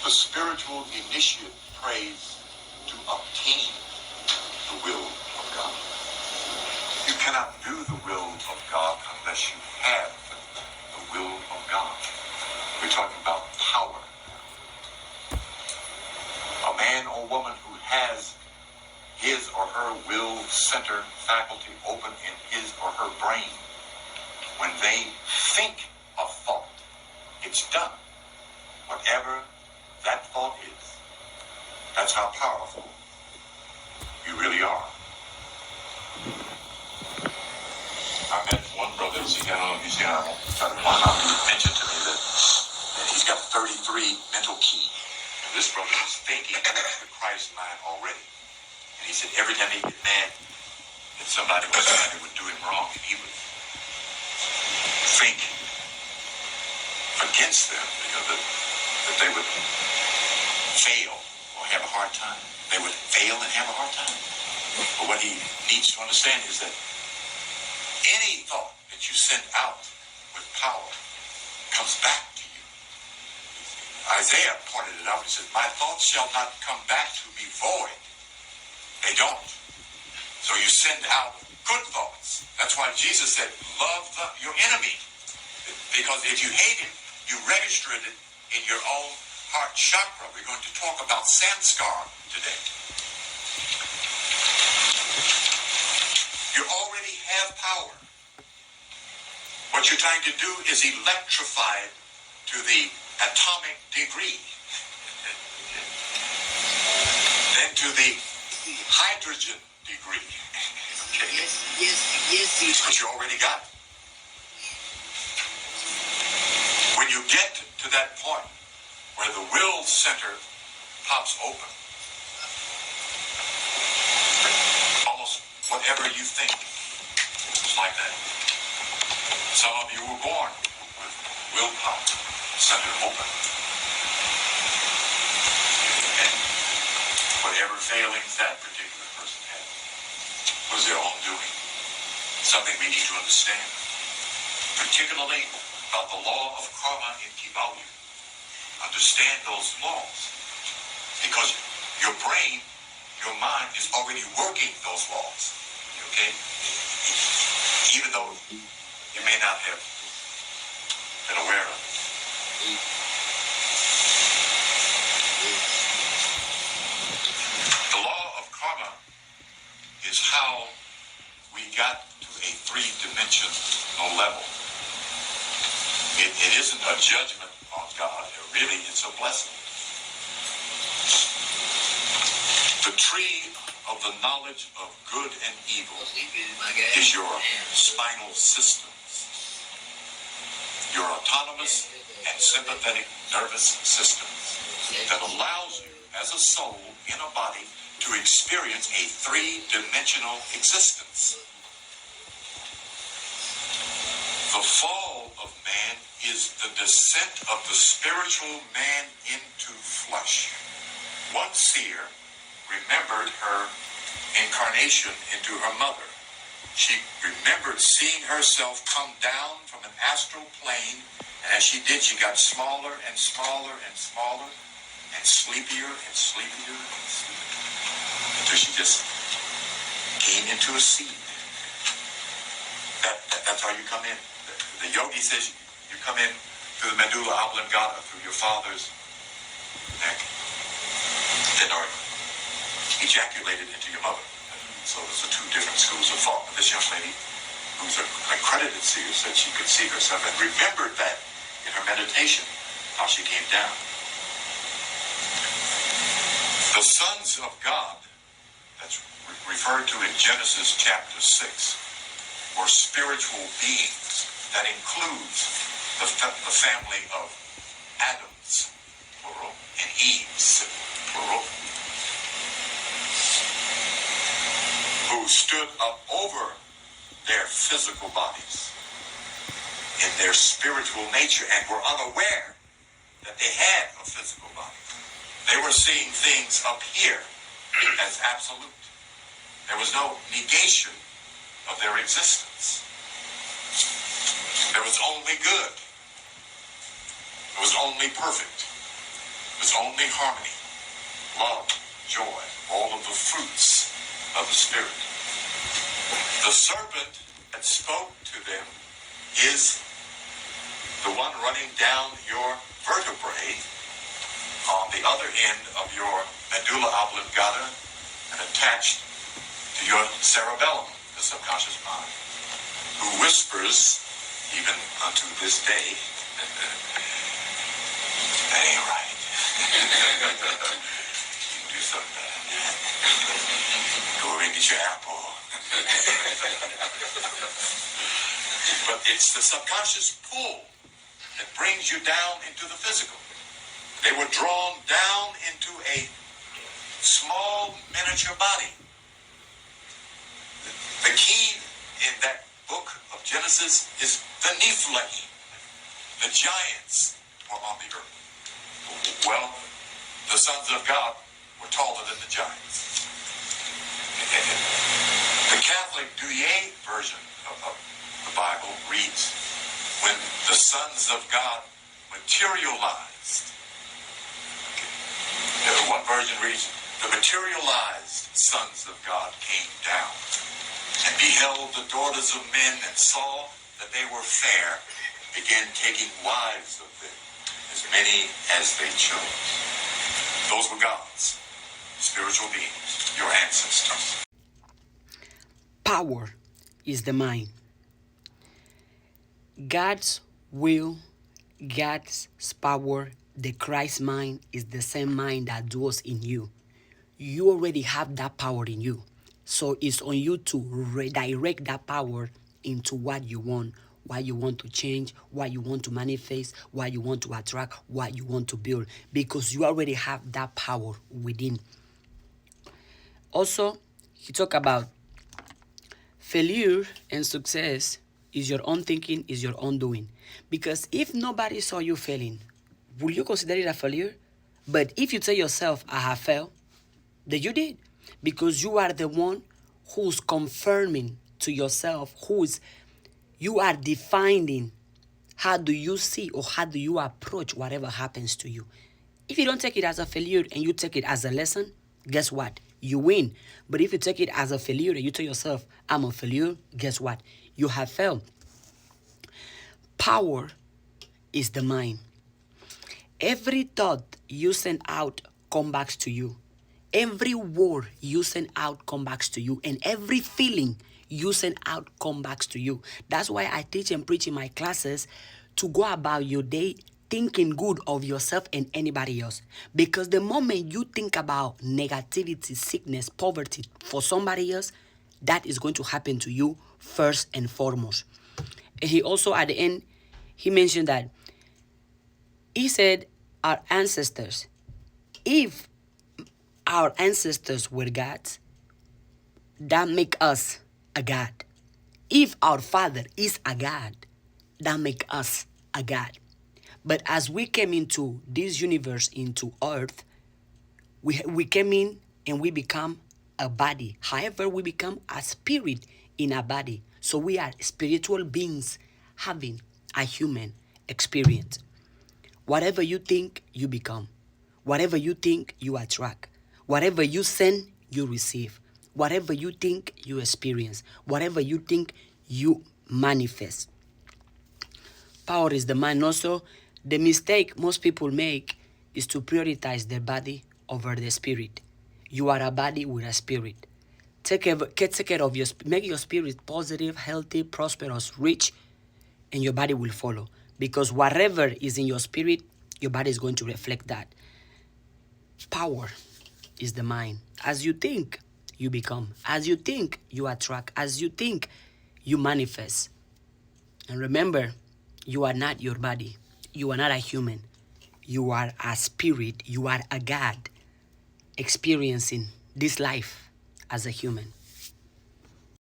The spiritual initiate prays to obtain the will of God. You cannot do the will of God unless you have the will of God. We're talking about power. A man or woman who has his or her will center faculty open in his or her brain, when they think a thought, it's done. Whatever that thought is, that's how powerful you really are. I met one brother, he's got on, he mentioned to me that he's got 33 mental keys. And this brother was thinking the Christ mind already. And he said every time he get mad that somebody would do him wrong, and he would think against them, that they would fail or have a hard time. They would fail and have a hard time. But what he needs to understand is that any thought that you send out with power comes back to you. Isaiah pointed it out. He said, my thoughts shall not come back to me void. They don't. So you send out good thoughts. That's why Jesus said, love your enemy. Because if you hate him, you registered it in your own heart chakra. We're going to talk about samskar today. You already have power. What you're trying to do is electrify it to the atomic degree. Then to the hydrogen degree. Okay? Yes. But you already got it. When you get to that point where the will center pops open, almost whatever you think is like that. Some of you were born with willpower center open. And whatever failings that particular person had was their own doing. Something we need to understand. Particularly about the law of karma in Kibalu. Understand those laws. Because your brain, your mind is already working those laws. Okay? Even though you may not have been aware of it. The law of karma is how we got to a three-dimensional level. It isn't a judgment on God. Really, it's a blessing. The tree of the knowledge of good and evil is your spinal systems, your autonomous and sympathetic nervous systems that allows you as a soul in a body to experience a three-dimensional existence. The fall of man is the descent of the spiritual man into flesh. One seer remembered her incarnation into her mother. She remembered seeing herself come down from an astral plane, and as she did, she got smaller and smaller and smaller, and sleepier and sleepier and sleepier, until she just came into a seed. That's how you come in. The yogi says you come in through the medulla oblongata, through your father's neck, then are ejaculated into your mother. So those are two different schools of thought. But this young lady, who's an accredited seer, said she could see herself and remembered that in her meditation, how she came down. The sons of God, that's referred to in Genesis chapter 6, were spiritual beings. That includes the family of Adams, plural, and Eves, plural, who stood up over their physical bodies in their spiritual nature and were unaware that they had a physical body. They were seeing things up here as absolute. There was no negation of their existence. There was only good. It was only perfect. It was only harmony, love, joy, all of the fruits of the Spirit. The serpent that spoke to them is the one running down your vertebrae on the other end of your medulla oblongata and attached to your cerebellum, the subconscious mind, who whispers, even unto this day, that ain't right. You can do something better than that. Go over and get your apple. But it's the subconscious pull that brings you down into the physical. They were drawn down into a small miniature body. The key in that book of Genesis is the Nephilim. The giants were on the earth. Well, the sons of God were taller than the giants. The Catholic Douay version of the Bible reads, when the sons of God materialized. One version reads, the materialized sons of God came down and beheld the daughters of men and saw that they were fair, began taking wives of them, as many as they chose. Those were gods, spiritual beings, your ancestors. Power is the mind. God's will, God's power, the Christ mind is the same mind that dwells in you. You already have that power in you. So it's on you to redirect that power into what you want to change, what you want to manifest, what you want to attract, what you want to build, because you already have that power within. Also, he talked about failure and success is your own thinking, is your own doing. Because if nobody saw you failing, will you consider it a failure? But if you tell yourself, I have failed, then you did. Because you are the one who's confirming to yourself, you are defining how do you see or how do you approach whatever happens to you. If you don't take it as a failure and you take it as a lesson, guess what? You win. But if you take it as a failure and you tell yourself, I'm a failure, guess what? You have failed. Power is the mind. Every thought you send out comes back to you. Every word you send out comes back to you. And every feeling you send out comes back to you. That's why I teach and preach in my classes to go about your day thinking good of yourself and anybody else. Because the moment you think about negativity, sickness, poverty for somebody else, that is going to happen to you first and foremost. And he also at the end, he mentioned that he said our ancestors, if our ancestors were gods, that make us a god. If our father is a god, that make us a god. But as we came into this universe, into earth, we came in and we become a body. However, we become a spirit in a body. So we are spiritual beings having a human experience. Whatever you think, you become. Whatever you think, you attract. Whatever you send, you receive. Whatever you think, you experience. Whatever you think, you manifest. Power is the mind. Also, the mistake most people make is to prioritize their body over the spirit. You are a body with a spirit. Take care of your, make your spirit positive, healthy, prosperous, rich, and your body will follow. Because whatever is in your spirit, your body is going to reflect that. Power is the mind. As you think, you become. As you think, you attract. As you think, you manifest. And remember, you are not your body. You are not a human. You are a spirit. You are a God experiencing this life as a human.